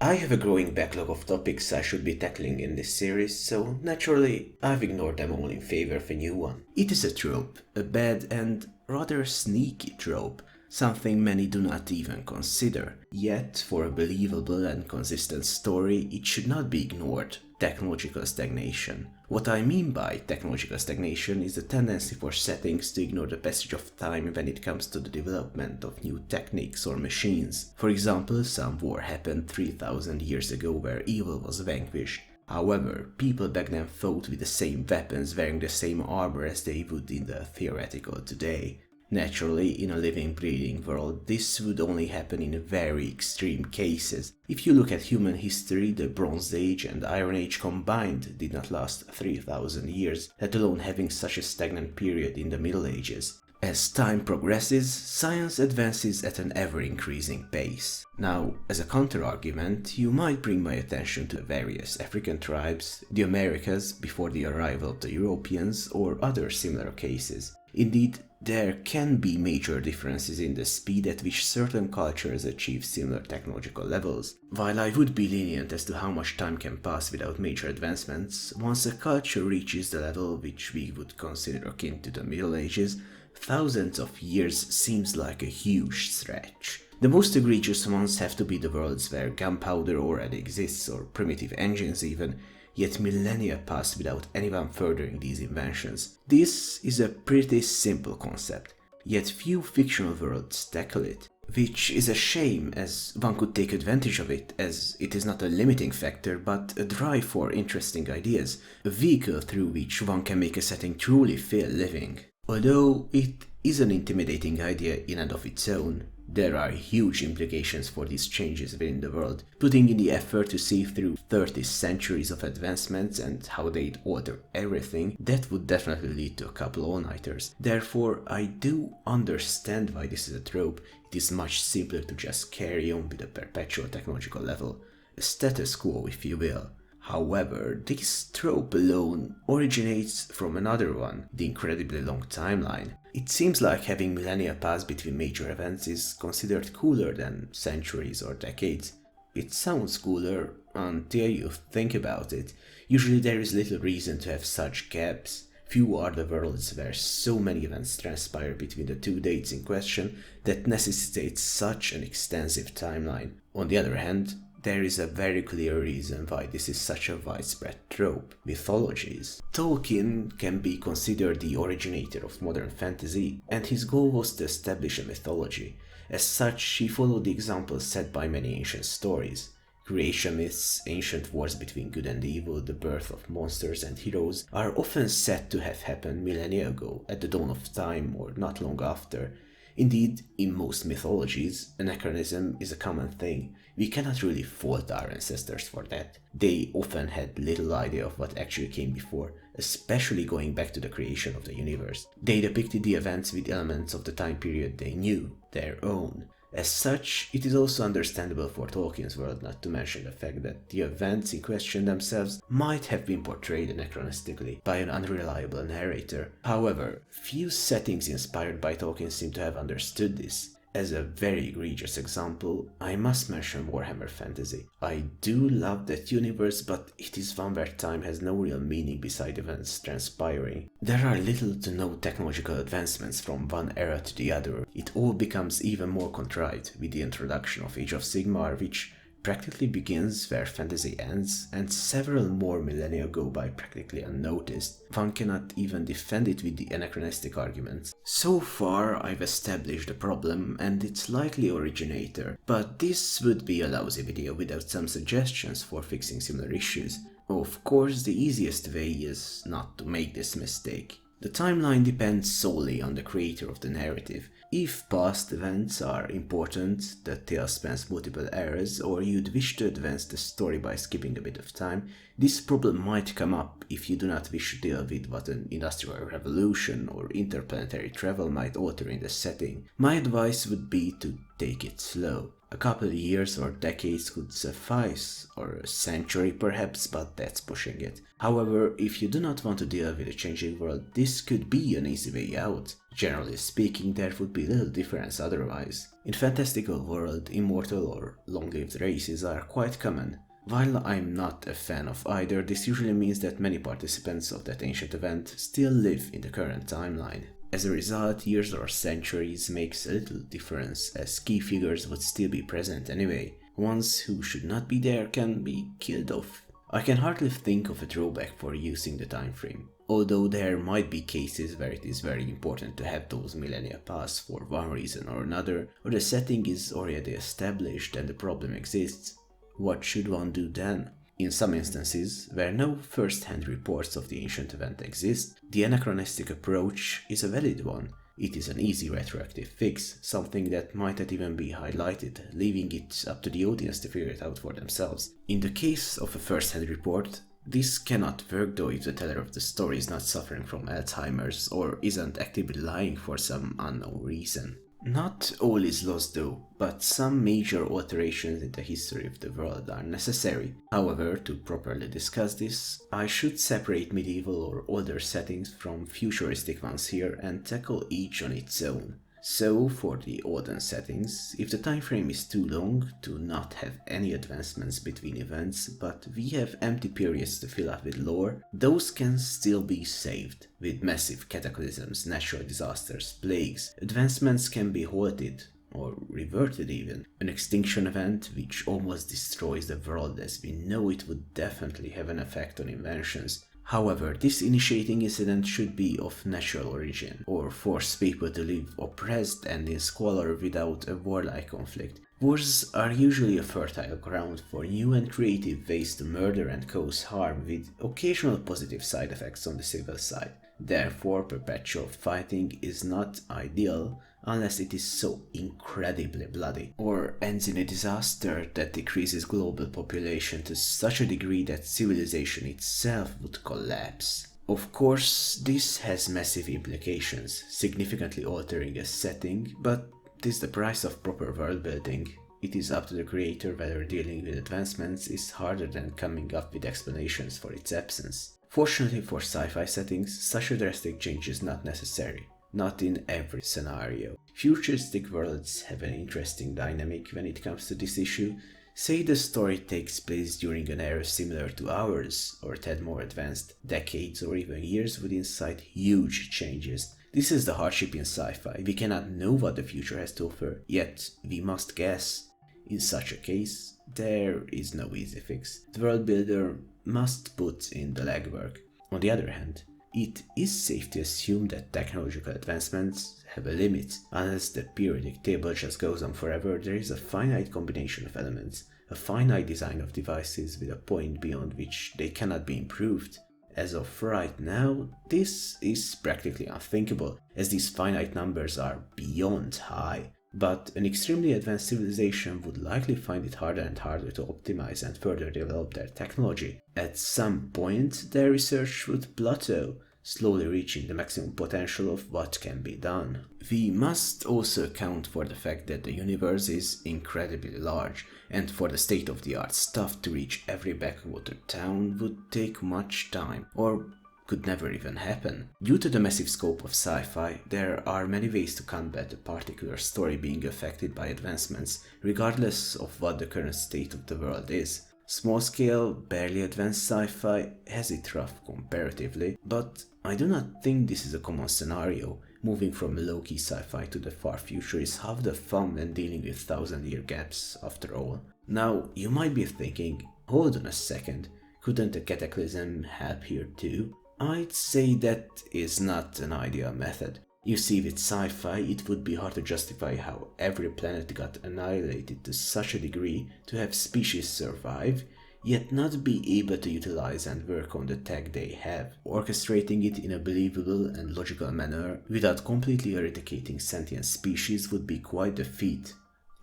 I have a growing backlog of topics I should be tackling in this series, so naturally I've ignored them all in favor of a new one. It is a trope, a bad and rather sneaky trope, something many do not even consider. Yet, for a believable and consistent story, it should not be ignored. Technological stagnation. What I mean by technological stagnation is the tendency for settings to ignore the passage of time when it comes to the development of new techniques or machines. For example, some war happened 3000 years ago where evil was vanquished. However, people back then fought with the same weapons, wearing the same armor as they would in the theoretical today. Naturally, in a living, breathing world, this would only happen in very extreme cases. If you look at human history, the Bronze Age and Iron Age combined did not last 3000 years, let alone having such a stagnant period in the Middle Ages. As time progresses, science advances at an ever-increasing pace. Now, as a counter-argument, you might bring my attention to the various African tribes, the Americas before the arrival of the Europeans, or other similar cases. Indeed, there can be major differences in the speed at which certain cultures achieve similar technological levels. While I would be lenient as to how much time can pass without major advancements, once a culture reaches the level which we would consider akin to the Middle Ages, thousands of years seems like a huge stretch. The most egregious ones have to be the worlds where gunpowder already exists, or primitive engines even, yet millennia pass without anyone furthering these inventions. This is a pretty simple concept, yet few fictional worlds tackle it, which is a shame as one could take advantage of it, as it is not a limiting factor but a drive for interesting ideas, a vehicle through which one can make a setting truly feel living. Although it is an intimidating idea in and of its own, there are huge implications for these changes within the world, putting in the effort to see through 30 centuries of advancements and how they'd alter everything. That would definitely lead to a couple all-nighters. Therefore, I do understand why this is a trope. It is much simpler to just carry on with a perpetual technological level, a status quo if you will. However, this trope alone originates from another one, the incredibly long timeline. It seems like having millennia pass between major events is considered cooler than centuries or decades. It sounds cooler until you think about it. Usually there is little reason to have such gaps. Few are the worlds where so many events transpire between the two dates in question that necessitates such an extensive timeline. On the other hand, there is a very clear reason why this is such a widespread trope: mythologies. Tolkien can be considered the originator of modern fantasy, and his goal was to establish a mythology. As such, he followed the examples set by many ancient stories. Creation myths, ancient wars between good and evil, the birth of monsters and heroes are often said to have happened millennia ago, at the dawn of time or not long after. Indeed, in most mythologies, anachronism is a common thing. We cannot really fault our ancestors for that. They often had little idea of what actually came before, especially going back to the creation of the universe. They depicted the events with elements of the time period they knew, their own. As such, it is also understandable for Tolkien's world not to mention the fact that the events in question themselves might have been portrayed anachronistically by an unreliable narrator. However, few settings inspired by Tolkien seem to have understood this. As a very egregious example, I must mention Warhammer Fantasy. I do love that universe, but it is one where time has no real meaning beside events transpiring. There are little to no technological advancements from one era to the other. It all becomes even more contrived with the introduction of Age of Sigmar, which practically begins where fantasy ends, and several more millennia go by practically unnoticed. One cannot even defend it with the anachronistic arguments. So far, I've established the problem and its likely originator, but this would be a lousy video without some suggestions for fixing similar issues. Of course, the easiest way is not to make this mistake. The timeline depends solely on the creator of the narrative. If past events are important, the tale spans multiple eras, or you'd wish to advance the story by skipping a bit of time, this problem might come up if you do not wish to deal with what an industrial revolution or interplanetary travel might alter in the setting. My advice would be to take it slow. A couple of years or decades could suffice, or a century perhaps, but that's pushing it. However, if you do not want to deal with a changing world, this could be an easy way out. Generally speaking, there would be little difference otherwise. In fantastical world, immortal or long-lived races are quite common. While I'm not a fan of either, this usually means that many participants of that ancient event still live in the current timeline. As a result, years or centuries makes a little difference, as key figures would still be present anyway. Ones who should not be there can be killed off. I can hardly think of a drawback for using the time frame, although there might be cases where it is very important to have those millennia pass for one reason or another, or the setting is already established and the problem exists. What should one do then? In some instances, where no first-hand reports of the ancient event exist, the anachronistic approach is a valid one. It is an easy retroactive fix, something that might not even be highlighted, leaving it up to the audience to figure it out for themselves. In the case of a first-hand report, this cannot work though if the teller of the story is not suffering from Alzheimer's or isn't actively lying for some unknown reason. Not all is lost though, but some major alterations in the history of the world are necessary. However, to properly discuss this, I should separate medieval or older settings from futuristic ones here and tackle each on its own. So, for the olden settings, if the time frame is too long to not have any advancements between events, but we have empty periods to fill up with lore, those can still be saved. With massive cataclysms, natural disasters, plagues, advancements can be halted, or reverted even. An extinction event which almost destroys the world as we know it would definitely have an effect on inventions. However, this initiating incident should be of natural origin, or force people to live oppressed and in squalor without a warlike conflict. Wars are usually a fertile ground for new and creative ways to murder and cause harm, with occasional positive side effects on the civil side. Therefore, perpetual fighting is not ideal unless it is so incredibly bloody, or ends in a disaster that decreases global population to such a degree that civilization itself would collapse. Of course, this has massive implications, significantly altering a setting, but this is the price of proper world building. It is up to the creator whether dealing with advancements is harder than coming up with explanations for its absence. Fortunately for sci-fi settings, such a drastic change is not necessary. Not in every scenario. Futuristic worlds have an interesting dynamic when it comes to this issue. Say the story takes place during an era similar to ours, or a tad more advanced, decades or even years would incite huge changes. This is the hardship in sci-fi. We cannot know what the future has to offer, yet we must guess. In such a case, there is no easy fix. The world builder must put in the legwork. On the other hand, it is safe to assume that technological advancements have a limit. Unless the periodic table just goes on forever, there is a finite combination of elements, a finite design of devices with a point beyond which they cannot be improved. As of right now, this is practically unthinkable, as these finite numbers are beyond high. But an extremely advanced civilization would likely find it harder and harder to optimize and further develop their technology. At some point, their research would plateau, slowly reaching the maximum potential of what can be done. We must also account for the fact that the universe is incredibly large, and for the state-of-the-art stuff to reach every backwater town would take much time, or could never even happen. Due to the massive scope of sci-fi, there are many ways to combat a particular story being affected by advancements, regardless of what the current state of the world is. Small-scale, barely advanced sci-fi has it rough comparatively, but I do not think this is a common scenario. Moving from low-key sci-fi to the far future is half the fun when dealing with thousand-year gaps, after all. Now, you might be thinking, hold on a second, couldn't a cataclysm help here too? I'd say that is not an ideal method. You see, with sci-fi, it would be hard to justify how every planet got annihilated to such a degree to have species survive, yet not be able to utilize and work on the tech they have. Orchestrating it in a believable and logical manner without completely eradicating sentient species would be quite a feat.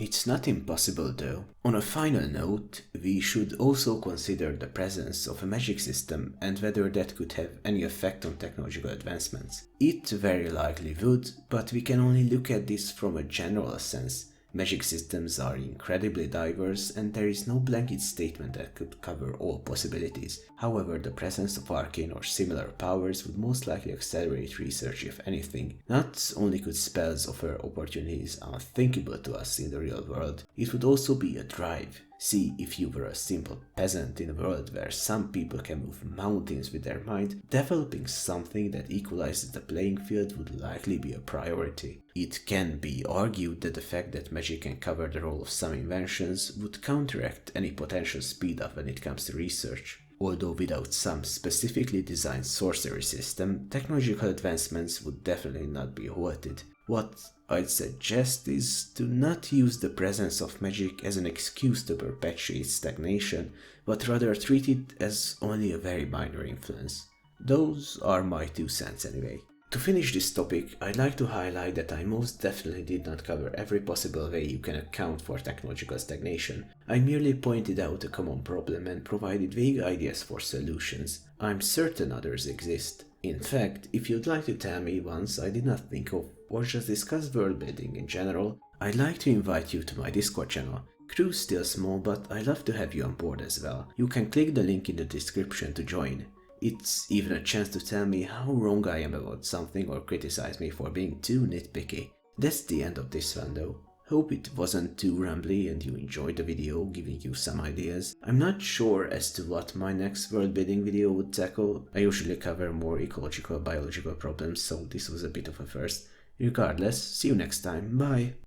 It's not impossible though. On a final note, we should also consider the presence of a magic system and whether that could have any effect on technological advancements. It very likely would, but we can only look at this from a general sense. Magic systems are incredibly diverse, and there is no blanket statement that could cover all possibilities. However, the presence of arcane or similar powers would most likely accelerate research if anything. Not only could spells offer opportunities unthinkable to us in the real world, it would also be a drive. See, if you were a simple peasant in a world where some people can move mountains with their mind, developing something that equalizes the playing field would likely be a priority. It can be argued that the fact that magic can cover the role of some inventions would counteract any potential speed up when it comes to research. Although without some specifically designed sorcery system, technological advancements would definitely not be halted. What I'd suggest is to not use the presence of magic as an excuse to perpetuate stagnation, but rather treat it as only a very minor influence. Those are my 2 cents anyway. To finish this topic, I'd like to highlight that I most definitely did not cover every possible way you can account for technological stagnation. I merely pointed out a common problem and provided vague ideas for solutions. I'm certain others exist. In fact, if you'd like to tell me ones I did not think of, or just discuss world building in general, I'd like to invite you to my Discord channel. Crew's still small, but I'd love to have you on board as well. You can click the link in the description to join. It's even a chance to tell me how wrong I am about something or criticize me for being too nitpicky. That's the end of this one though. Hope it wasn't too rambly and you enjoyed the video, giving you some ideas. I'm not sure as to what my next world building video would tackle. I usually cover more ecological biological problems, so this was a bit of a first. Regardless, see you next time, bye!